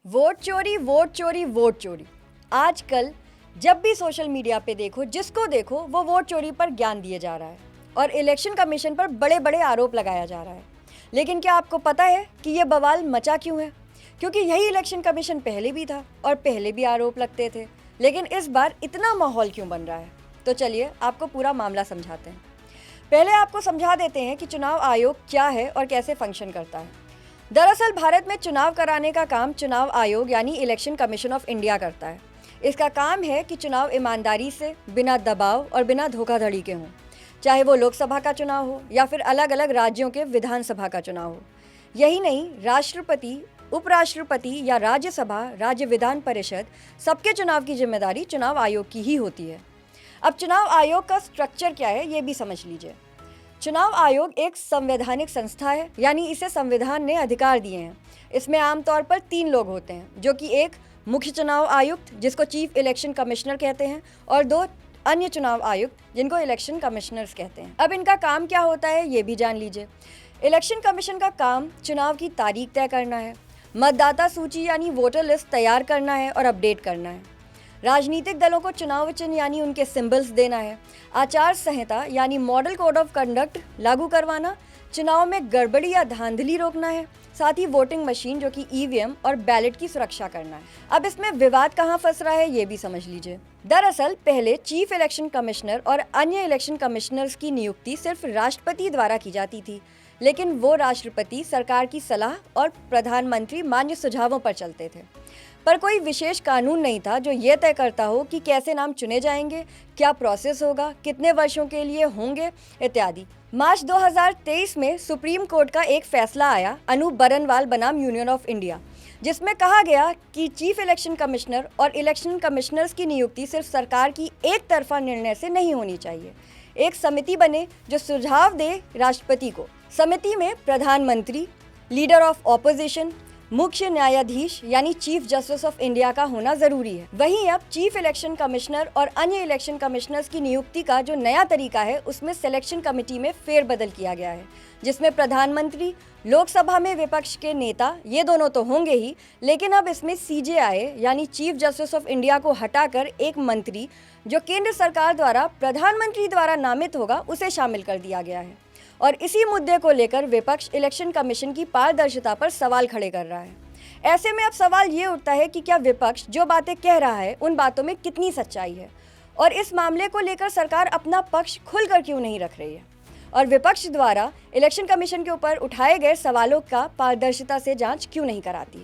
Vote चोरी, vote चोरी, vote चोरी। आजकल जब भी सोशल मीडिया पे देखो, जिसको देखो वो वोट चोरी पर ज्ञान दिए जा रहा है और इलेक्शन कमीशन पर बड़े बड़े आरोप लगाया जा रहा है। लेकिन क्या आपको पता है कि ये बवाल मचा क्यों है? क्योंकि यही इलेक्शन कमीशन पहले भी था और पहले भी आरोप लगते थे, लेकिन इस बार इतना माहौल क्यों बन रहा है? तो चलिए आपको पूरा मामला समझाते हैं। पहले आपको समझा देते हैं कि चुनाव आयोग क्या है और कैसे फंक्शन करता है। दरअसल भारत में चुनाव कराने का काम चुनाव आयोग यानी इलेक्शन कमीशन ऑफ इंडिया करता है। इसका काम है कि चुनाव ईमानदारी से, बिना दबाव और बिना धोखाधड़ी के हों, चाहे वो लोकसभा का चुनाव हो या फिर अलग अलग राज्यों के विधानसभा का चुनाव हो। यही नहीं, राष्ट्रपति, उपराष्ट्रपति या राज्यसभा, राज्य विधान परिषद, सबके चुनाव की जिम्मेदारी चुनाव आयोग की ही होती है। अब चुनाव आयोग का स्ट्रक्चर क्या है, ये भी समझ लीजिए। चुनाव आयोग एक संवैधानिक संस्था है, यानी इसे संविधान ने अधिकार दिए हैं। इसमें आमतौर पर 3 लोग होते हैं, जो कि एक मुख्य चुनाव आयुक्त, जिसको चीफ इलेक्शन कमिश्नर कहते हैं, और 2 अन्य चुनाव आयुक्त, जिनको इलेक्शन कमिश्नर्स कहते हैं। अब इनका काम क्या होता है, ये भी जान लीजिए। इलेक्शन कमीशन का काम चुनाव की तारीख तय करना है, मतदाता सूची यानी वोटर लिस्ट तैयार करना है और अपडेट करना है, राजनीतिक दलों को चुनाव चिन्ह यानी उनके सिंबल्स देना है, आचार संहिता यानी मॉडल कोड ऑफ कंडक्ट लागू करवाना, चुनाव में गड़बड़ी या धांधली रोकना है, साथ ही वोटिंग मशीन जो कि ईवीएम और बैलेट की सुरक्षा करना है। अब इसमें विवाद कहाँ फंस रहा है, ये भी समझ लीजिए। दरअसल पहले चीफ इलेक्शन कमिश्नर और अन्य इलेक्शन कमिश्नर्स की नियुक्ति सिर्फ राष्ट्रपति द्वारा की जाती थी, लेकिन वो राष्ट्रपति सरकार की सलाह और प्रधानमंत्री मान्य सुझावों पर चलते थे। पर कोई विशेष कानून नहीं था जो ये तय करता हो कि कैसे नाम चुने जाएंगे, क्या प्रोसेस होगा, कितने वर्षों के लिए होंगे इत्यादि। मार्च 2023 में सुप्रीम कोर्ट का एक फैसला आया, अनूप बरनवाल बनाम यूनियन ऑफ इंडिया, जिसमें कहा गया कि चीफ इलेक्शन कमिश्नर और इलेक्शन कमिश्नर्स की नियुक्ति सिर्फ सरकार की एक तरफा निर्णय से नहीं होनी चाहिए। एक समिति बने जो सुझाव दे राष्ट्रपति को। समिति में प्रधानमंत्री, लीडर ऑफ ऑपोजिशन, मुख्य न्यायाधीश यानी चीफ जस्टिस ऑफ इंडिया का होना जरूरी है। वहीं अब चीफ इलेक्शन कमिश्नर और अन्य इलेक्शन कमिश्नर्स की नियुक्ति का जो नया तरीका है, उसमें सिलेक्शन कमेटी में फेरबदल किया गया है, जिसमें प्रधानमंत्री, लोकसभा में विपक्ष के नेता, ये दोनों तो होंगे ही, लेकिन अब इसमें सीजेआई यानी चीफ जस्टिस ऑफ इंडिया को हटाकर एक मंत्री जो केंद्र सरकार द्वारा प्रधानमंत्री द्वारा नामित होगा, उसे शामिल कर दिया गया है। और इसी मुद्दे को लेकर विपक्ष इलेक्शन कमीशन की पारदर्शिता पर सवाल खड़े कर रहा है। ऐसे में अब सवाल ये उठता है कि क्या विपक्ष जो बातें कह रहा है, उन बातों में कितनी सच्चाई है, और इस मामले को लेकर सरकार अपना पक्ष खुलकर क्यों नहीं रख रही है, और विपक्ष द्वारा इलेक्शन कमीशन के ऊपर उठाए गए सवालों का पारदर्शिता से जांच क्यों नहीं कराती है।